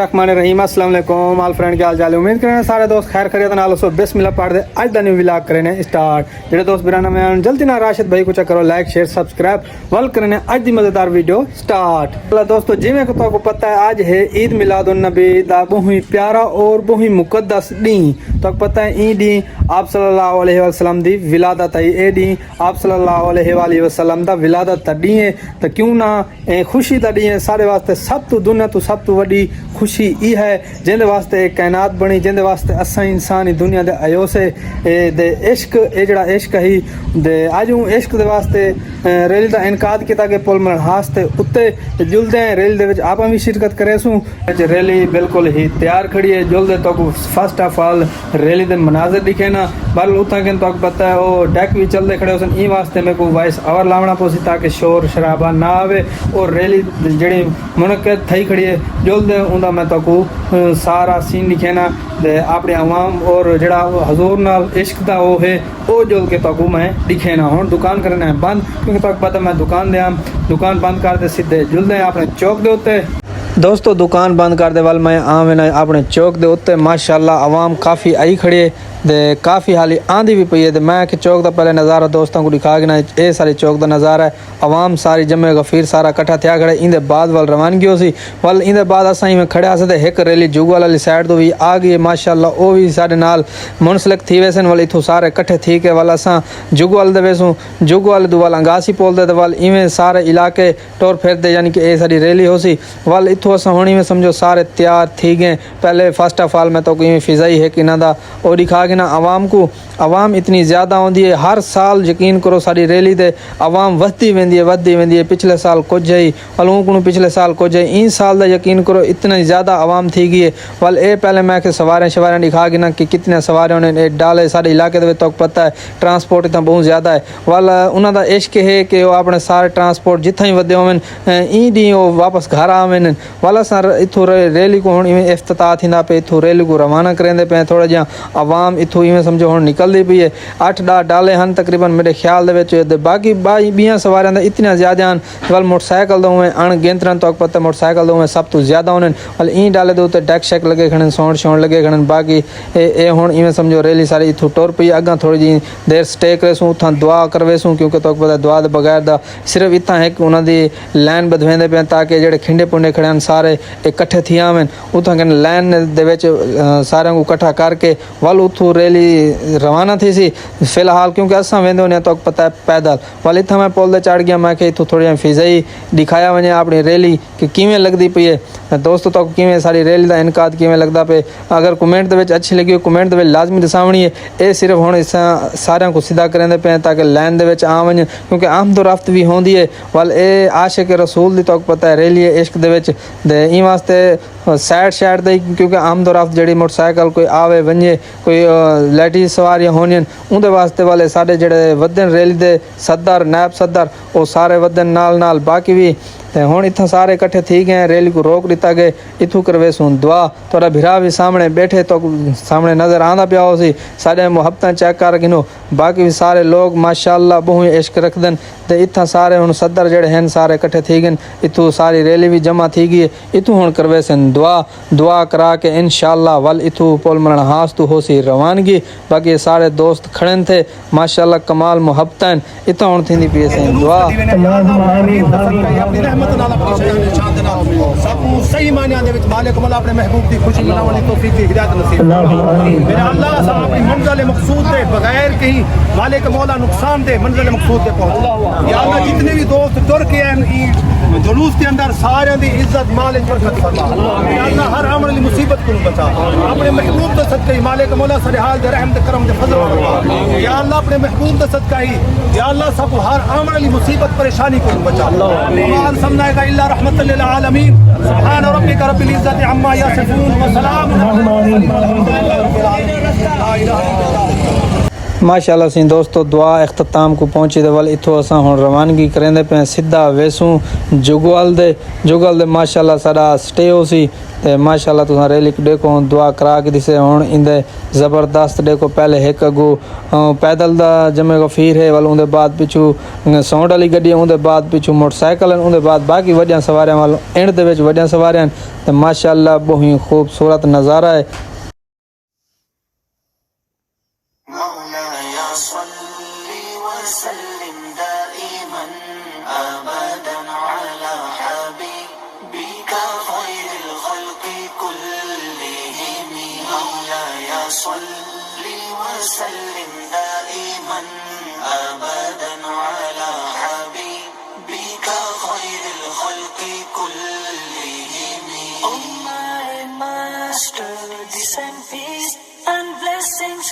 बिस्मिल्लाहिर्रहमानिर्रहीम अस्सलाम वालेकुम ऑल फ्रेंड क्या हाल चाल है। उम्मीद करें सारे दोस्त खैर खैरियत नाल सो बिस्मिल्लाह पढ़ दे अज दा न्यू व्लॉग करने स्टार्ट। जेडे दोस्त बिराना में जल्दी ना राशिद भाई को चेक करो लाइक शेयर सब्सक्राइब वल करने अज दी मजेदार वीडियो स्टार्ट। दोस्तों जिवें को पता है आज है ईद मिलादुन नबी दा बहुत ही प्यारा और बहुत ही मुकद्दस डी। तो पता है ई डी आप सल्लल्लाहु अलैहि वसल्लम दी विलादत है। ए डी आप सल्लल्लाहु अलैहि वसल्लम दा विलादत दी है तो क्यों ना खुशी दा डी है सारे वास्ते सब तो दुनिया तो सब तो वड्डी खुशी ई है जिंदे वास्ते कायनात बनी जिंदे वास्ते असा इंसान ही दुनिया दे आयो से दे इश्क ए जड़ा इश्क ही दे अज इश्क दे वास्ते रैली दा इनकाद किया कि पुल मनहास ते उत्ते जुलदे हैं रैली दे विच आपां भी शिरकत करे सूं। रैली बिल्कुल ही तैयार खड़ी है जुलदे तो फर्स्ट ऑफ ऑल रैली दे मनाजर दिखे ना बल उतना कि तो पता है वो डेक भी चलते खड़े हो ई वास्ते मेरे को वॉइस ओवर लावना पोसी ताकि शोर शराबा ना आवे और रैली जड़ी मुनक़द थी खड़ी है जुलदे उनका मैं तो सारा सीन दिखे ना दे अपने अवाम और जड़ा हजूर नाल इश्क दा वो है वो जुल के तो मैं दिखे ना। हुण दुकान करना है बंद क्योंकि तो पता मैं दुकान दे दुकान बंद करते सीधे जुलदे अपने चौक दे उत्ते। दोस्तों दुकान बंद कर दे वाल मैं आम ना अपने चौक दे उत्ते माशाल्लाह आवाम काफ़ी आई खड़ी है दे काफ़ी हाली आंधी भी पई है तो मैं कि चौक का पहले नज़ारा दोस्तों को दिखा के ना ये सारे चौक का नज़ारा है आवाम सारी जमे गफीर सारा कट्ठा थिया खड़े इंदे बाद वाल रवानगी हो सी वाल इंदे बाद असा ही में खड़े से एक रैली जुगवाल वाली साइड तो भी आ गई है माशाल्लाह वो भी साढ़े नाल मुनसलिक थी वैसन वाल इथों सारे कट्ठे थी के वाल असा जुगवाल दे वैसूँ जुगवाल दो वाल अंगासी पोल दे वाल इवें सारे इलाके टोर फिर दे यानी कि ये सारी रैली हो सी वाल इथों असा होनी में समझो सारे तैयार थी गए। पहले फर्स्ट ऑफ ऑल मैं तो इवें फिजाई है कि ना दा और दिखा के ना आवाम को आवाम इतनी ज़्यादा होती है हर साल यकीन करो सारी रैली दे आवाम वधती वेंदी है पिछले साल कुछ ही वलूं को पिछले साल कुछ ही इन साल दा यकीन करो इतनी ज़्यादा आवाम थी गई है। वाल ए पहले मैं कि सवारें दिखा के ना कि कितने सवारें उन्हें डाले सारे इलाके दे तो पता है ट्रांसपोर्ट इतना बहुत ज़्यादा है। वाल उन्होंने इश्क है कि वो अपने सारे ट्रांसपोर्ट जिथे ही वधे होवन ई डी वो वापस घर आवन वाला सर इथों रैली को हुण इवें इफ्तिताह थींदा पे इथों रैली को रवाना करेंदे पे थोड़ा जिहा आवाम इथों इवें समझो हुण निकलदी पई है 8-10 डाले हैं तकरीबन मेरे ख्याल दे विच बाकी बीआं सवारियां दा इतनी ज़्यादा हैं वाल मोटरसाइकिल दो में अणगिनत तो पता मोटरसाइकिल दो में सब तो ज़्यादा होने वाल ई डाले दे उत्ते डेक शेक लगे खड़े साउंड शाउंड लगे खड़े बाकी ए हुण इवें समझो रैली सारी इथों टुर पई अगां थोड़ी जी देर स्टे करेसूँ उथां दुआ करवेसूँ क्योंकि तो पता दुआ दे बगैर दा सिर्फ इतना है कि उन्हां दी लाइन बधवेंदे पे ताकि जेडे खिंडे पुंडे खड़े हैं सारे इकट्ठे थी आवन उथां कने लाइन दे विच सारे को इकट्ठा करके वाल उथों रैली रवाना थी सी फिलहाल क्योंकि असां वेंदे होने तो पता है पैदल वाल इतना मैं पुल दे चढ़ गया मैं कि इथों थोड़ी फिजाई दिखाया वने अपनी रैली कि किवें लगदी पई है दोस्तों तो किवें सारी रैली दा इनकाद किवें लगदा पे अगर कमेंट दे विच अच्छी लगी हो कमेंट दे विच लाजमी दसावणी है ये सिर्फ हुण इस सारे को सीधा करेंदे पे ताकि लाइन दे विच आ वने क्योंकि आमद रफ्त भी होंदी है वाल ए आशिक रसूल दी तो पता है रैली इश्क दे विच दे ई वास्ते साइड दे क्योंकि आमद रफ्त जड़ी मोटरसाइकिल कोई आवे वने कोई लैटी सवारियां होनियां उनके वास्ते वाले साढ़े जड़े वदन रैली दे सदर नायब सदर वो सारे वदन नाल बाकी भी हुण इतना सारे इकट्ठे थी गए रैली को रोक दिता गए इथों करवेसूँ दुआ थोड़ा भिरा भी सामने बैठे तो सामने नज़र आंदा पिया हो सी सारे मुहब्बतां चेक कर गिनो बाकी भी सारे लोग माशाल्लाह बहुत इश्क रखदन ते इतना सारे हुण सदर जड़े हैं सारे इकट्ठे थी गए इथों सारी रैली भी जमा थी गई इथों हुण करवेसन दुआ करा के इंशाअल्लाह वल इथों पुल मनहास तो हो सी रवानगी बाकी सारे दोस्त खड़े थे माशाल्लाह कमाल मुहब्बतां इथों हुण थींदी पई से दुआ सही मानिया दे विच मालिक मौला अपने महबूब की खुशी मनाने की तौफीक दी हिदायत नसीब मेरे अल्लाह सब अपनी मंजिल मकसूद दे बगैर कहीं मालिक मौला नुकसान दे मंजिल मकसूद दे पहुंच या अल्लाह जितने भी दोस्त जुड़ के हैं जुलूस के अंदर सारे दी इज्जत माल बरकत फरमा या अल्लाह हर अमल दी मुसीबत को बचा अपने महबूब दे सदके मालिक मौला सरे हाल दे रहम दे करम दे फजल फरमा या अल्लाह अपने महबूब दे सदका ही या अल्लाह सब हर अमल दी मुसीबत परेशानी को बचा मान समनाएगा इल्ला रहमतल लिल आलमीन सुभान रब्बिक रब्बिल इज्जति अम्मा यसिफून व सलामुन माशाल्लाह सी दोस्तों दुआ इख्तिताम को पहुंची दे वाल इथों असां हुण रवानगी करेंदे पे सीधा वेसूं जुगल दे माशाल्लाह सारा स्टे हो सी ते माशाल्लाह तुसां रैली देखो दुआ करा के दिसे हुण इंदे ज़बरदस्त देखो पहले एक अगू पैदल दा जमे गफीर है वाल उनदे बाद पिछू सौंड वाली गड्डी उनदे बाद पिछू मोटरसाइकिल उनदे बाद बाकी वड्डियां सवारियां वाल एंड दे विच वड्डियां सवारियां ते माशाल्लाह बहुत ही खूबसूरत नज़ारा है।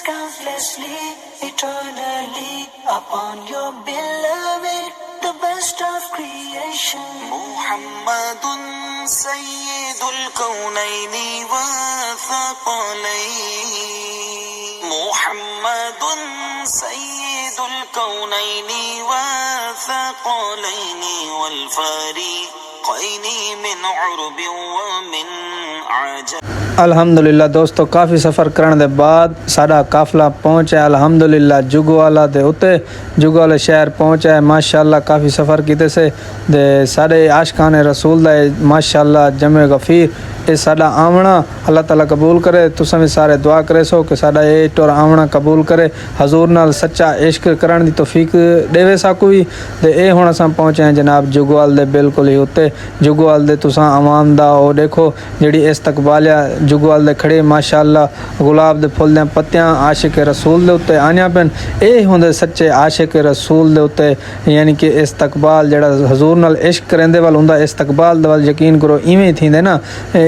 Countlessly, eternally, upon your beloved, the best of creation. Muhammadun Sayyidul Kawnaini wa Thaqalain. Muhammadun Sayyidul Kawnaini wa Thaqalain wal Fariqaini min urbi wa min ajab. अल्हम्दुलिल्लाह दोस्तों काफ़ी सफ़र करने के बाद साड़ा काफ़िला पहुँचा अल्हम्दुलिल्लाह जुगवाला दे उत्ते जुगवाले शहर पहुँचा है माशाल्लाह काफ़ी सफ़र किते से दे साढ़े आशिकान रसूल दा माशाल्लाह जमे गफ़ीर ये साड़ा आवना अल्लाह ताला कबूल करे तुसां भी सारे दुआ करे सो कि साड़ा ये टोर आवना कबूल करे हजूर नाल सच्चा इश्क करन दी तौफीक देवे साकू भी ते ये हुण असां पहुँचे हैं जनाब जुगवाल दे बिल्कुल ही उत्ते जुगवाल दे तुसां आवाम दा ओ देखो जिहड़ी इस्तकबालिया जुगवाल दे खड़े माशाल्लाह गुलाब दे फुल दे पत्तियां आशिक रसूल दे उत्ते आनिया पेन ये हुंदे सच्चे आशिक रसूल दे उत्ते यानी कि इस्तकबाल जेड़ा हजूर नाल इश्क करेंदे वाल हुंदा इस्तकबाल दे वाल यकीन करो इवें ही थींदे ना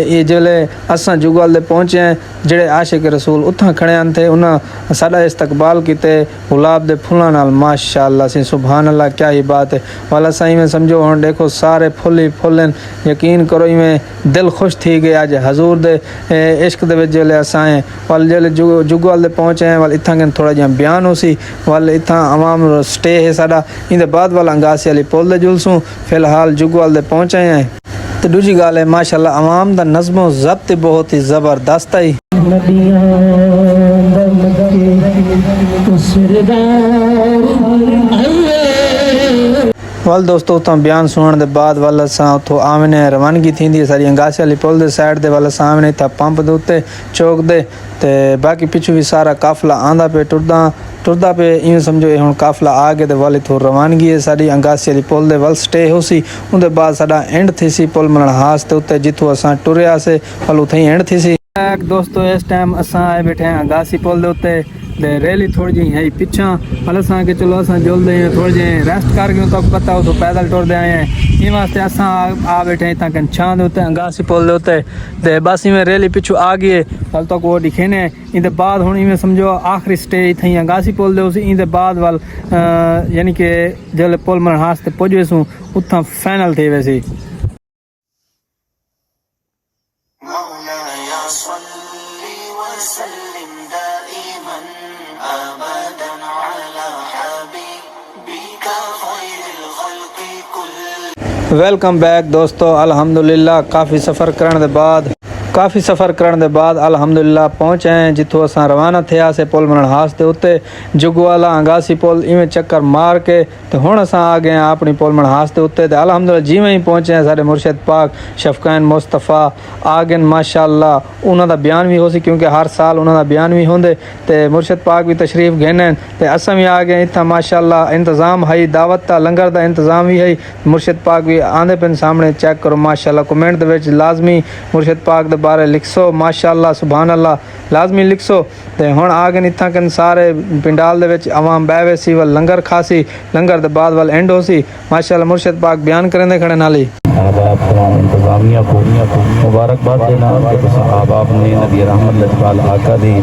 ये जिले असां जुगवाल दे पहुंचे हैं जेड़े आशिक रसूल उथां खड़े आन थे उन्हां साडा इस्तकबाल कीते गुलाब दे फुल्लां नाल माशाल्लाह सी सुभान अल्लाह क्या ही बात है वाला साईं में समझो हुण देखो सारे फुल ही फुल यकीन करो इवें दिल खुश थी गए अज हजूर दे इश्क दे विच जिले असां वाल जिले जुगवाल दे पहुंचे हैं वाल इत्थां कन थोड़ा जिहा बयान हो सी वाल इत्थां आवाम स्टे है साडा इंदे बाद वाल अंगासी वाली पुल दे जुलसूं फिलहाल जुगवाल दे पहुंचे हैं तो दूजी गाल है माशाल्लाह आवाम दा नज़्मो ज़ब्त बहुत ही ज़बरदस्त है वाल दोस्तों उतना बयान सुनने के बाद वाल असां उतो आमने रवानगी थी सारी अंगासी वाली पुल के साइड दे वाल असां आमने था पंप दे उत्ते चौक दे ते बाकी पिछू भी सारा काफिला आंदा पे टुरदा पे इवें समझो हुण काफिला आ गए तो वाल इथों रवानगी है सारी अंगासी वाली पुल दे वाल स्टे हो सी उनके बाद साडा एंड थी सी पुल मनण हास ते उत्ते जिथों असां टुरिया से वाल उथे ही एंड थी सी दोस्तों इस टाइम असां आए बैठे हैं अंगासी पुल दे उत्ते ते रैली थोड़ी जी है पिछा वाल असां के चलो असां जुलदे हैं थोड़ी जी रेस्ट करके तो पता हो तो पैदल टुरदे आए हैं इन वास्ते असां आ बैठे हैं ताकि छां दे उत्ते अंगासी पुल दे उत्ते ते बस इवें रैली पिछू आ गई वाल तक वो दिखे ने इंदे बाद हुण इवें समझो आखिरी स्टे थई अंगासी पुल दे उसी इंदे बाद वाल यानी कि जले पुल मन हास ते पहुंच वेसूं उथां फाइनल थी वैसी वेलकम बैक दोस्तों अल्हम्दुलिल्लाह काफ़ी सफ़र करने के बाद अल्हम्दुलिल्लाह पहुँचे हैं जिथों असां रवाना थिया से पुल मनण हास ते उत्ते जुगवाला अंगासी पुल इवें चक्कर मार के तो हुण असां आ गए हैं अपनी पुल मनण हास ते उत्ते ते अल्हम्दुलिल्लाह जिवें ही पहुँचे हैं सारे मुर्शिद पाक शफकान मुस्तफ़ा आ गए माशाल्लाह उन्हां दा बयान भी हो सी क्योंकि हर साल उन्हां दा बयान भी होंदे ते मुर्शिद पाक भी तशरीफ घेने ते असां भी आ गए इत्थां माशाल्लाह इंतज़ाम है दावत दा लंगर दा इंतज़ाम भी है मुर्शिद पाक भी आंदे पिन सामने चेक करो माशाल्लाह कमेंट दे विच लाजमी मुर्शिद पाक दे बारे लिखसो माशाल्लाह सुभान अल्लाह लाजमी लिखसो ते हुण आ गए इत्थां कन सारे पिंडाल दे विच आवाम बैवे सी वल लंगर खासी लंगर दे बाद वल एंड हो सी माशाल्लाह मुर्शिद पाक बयान करेंदे खड़े नाली आबाब तमाम इंतजामिया को मुबारकबाद देना कि तुस आबाब ने नबी रहमत लजपाल आका दी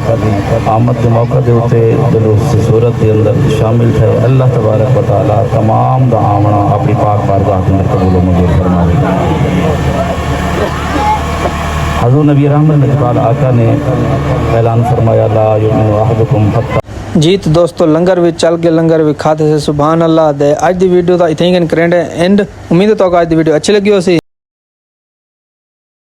आमद के मौका दे उत्ते जुलूस सूरत के अंदर शामिल थे अल्लाह तबारक व तआला तमाम दा आवना अपनी पाक बारगाह के अंदर कबूल मंजूर फरमावे। हज़ूर नबी रहमत लजपाल आका ने ऐलान फरमाया ला युमिनु अहदुकुम हत्ता जी तो दोस्तों लंगर भी चल के लंगर भी खाते से सुभान अल्लाह दे। आज दी वीडियो का इतनी करेंगे एंड उम्मीद है तो आज दी वीडियो अच्छी लगी हो सी।